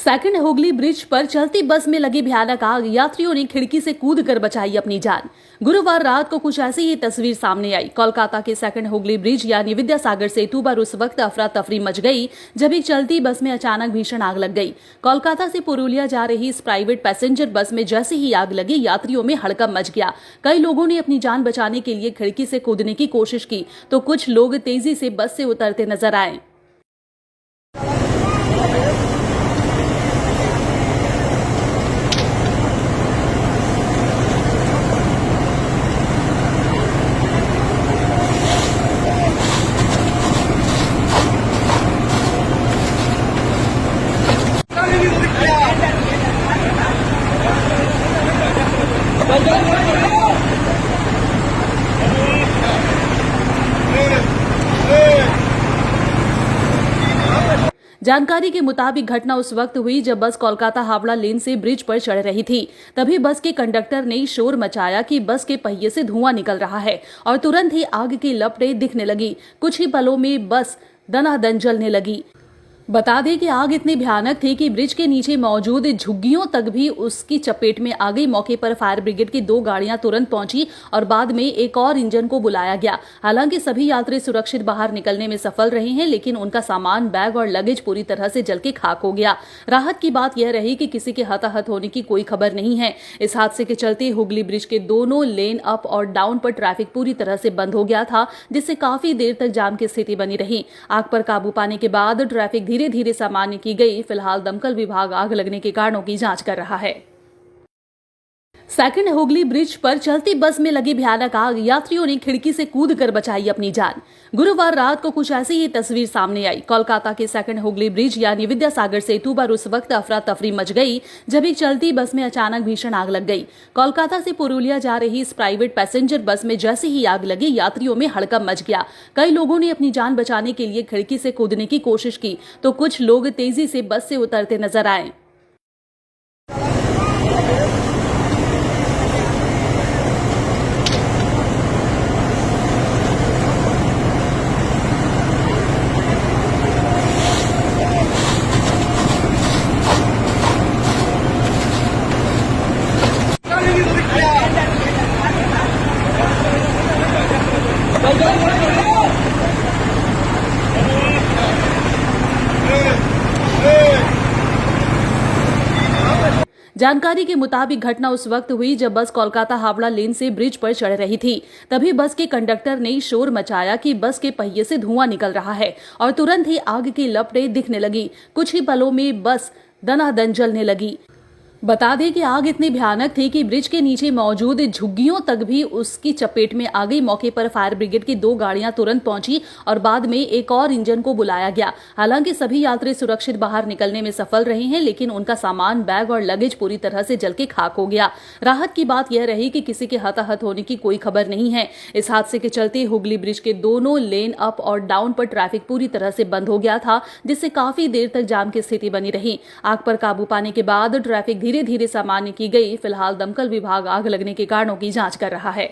Second Hooghly bridge पर चलती बस में लगी भयानक आग, यात्रियों ने खिड़की से कूदकर बचाई अपनी जान। गुरुवार रात को कुछ ऐसी ही तस्वीर सामने आई। कोलकाता के सेकंड हुगली ब्रिज यानी विद्यासागर सेतु पर उस वक्त अफरा तफरी मच गई जब एक चलती बस में अचानक भीषण आग लग गई। कोलकाता से पुरुलिया जा रही इस प्राइवेट पैसेंजर बस में जैसे ही आग लगी, यात्रियों में हड़कंप मच गया। कई लोगों ने अपनी जान बचाने के लिए खिड़की से कूदने की कोशिश की तो कुछ लोग तेजी से बस से उतरते नजर आए। जानकारी के मुताबिक घटना उस वक्त हुई जब बस कोलकाता हावड़ा लेन से ब्रिज पर चढ़ रही थी। तभी बस के कंडक्टर ने शोर मचाया कि बस के पहिए से धुआं निकल रहा है और तुरंत ही आग की लपटें दिखने लगी। कुछ ही पलों में बस दनादन जलने लगी। बता दें कि आग इतनी भयानक थी कि ब्रिज के नीचे मौजूद झुग्गियों तक भी उसकी चपेट में आ गई। मौके पर फायर ब्रिगेड की 2 गाड़ियां तुरंत पहुंची और बाद में एक और इंजन को बुलाया गया। हालांकि सभी यात्री सुरक्षित बाहर निकलने में सफल रहे हैं, लेकिन उनका सामान, बैग और लगेज पूरी तरह से जल के खाक हो गया। राहत की बात यह रही कि किसी के हताहत होने की कोई खबर नहीं है। इस हादसे के चलते हुगली ब्रिज के दोनों लेन अप और डाउन पर ट्रैफिक पूरी तरह से बंद हो गया था, जिससे काफी देर तक जाम की स्थिति बनी रही। आग पर काबू पाने के बाद ट्रैफिक धीरे धीरे सामान्य की गई। फिलहाल दमकल विभाग आग लगने के कारणों की जांच कर रहा है। सेकंड हुगली ब्रिज पर चलती बस में लगी भयानक आग, यात्रियों ने खिड़की से कूदकर बचाई अपनी जान। गुरुवार रात को कुछ ऐसी ही तस्वीर सामने आई। कोलकाता के सेकंड हुगली ब्रिज यानी विद्यासागर सेतु पर उस वक्त अफरा तफरी मच गई जब एक चलती बस में अचानक भीषण आग लग गई। कोलकाता से पुरुलिया जा रही इस प्राइवेट पैसेंजर बस में जैसे ही आग लगी, यात्रियों में हड़कंप मच गया। कई लोगों ने अपनी जान बचाने के लिए खिड़की से कूदने की कोशिश की तो कुछ लोग तेजी से बस से उतरते नजर आए। जानकारी के मुताबिक घटना उस वक्त हुई जब बस कोलकाता हावड़ा लेन से ब्रिज पर चढ़ रही थी। तभी बस के कंडक्टर ने शोर मचाया कि बस के पहिए से धुआं निकल रहा है और तुरंत ही आग की लपटें दिखने लगी। कुछ ही पलों में बस दनादन जलने लगी। बता दें कि आग इतनी भयानक थी कि ब्रिज के नीचे मौजूद झुग्गियों तक भी उसकी चपेट में आ गई। मौके पर फायर ब्रिगेड की 2 गाड़ियां तुरंत पहुंची और बाद में एक और इंजन को बुलाया गया। हालांकि सभी यात्री सुरक्षित बाहर निकलने में सफल रहे हैं, लेकिन उनका सामान, बैग और लगेज पूरी तरह से जल के खाक हो गया। राहत की बात यह रही कि किसी के हताहत होने की कोई खबर नहीं है। इस हादसे के चलते हुगली ब्रिज के दोनों लेन अप और डाउन पर ट्रैफिक पूरी तरह से बंद हो गया था, जिससे काफी देर तक जाम की स्थिति बनी रही। आग पर काबू पाने के बाद ट्रैफिक धीरे धीरे सामान्य की गई। फिलहाल दमकल विभाग आग लगने के कारणों की जांच कर रहा है।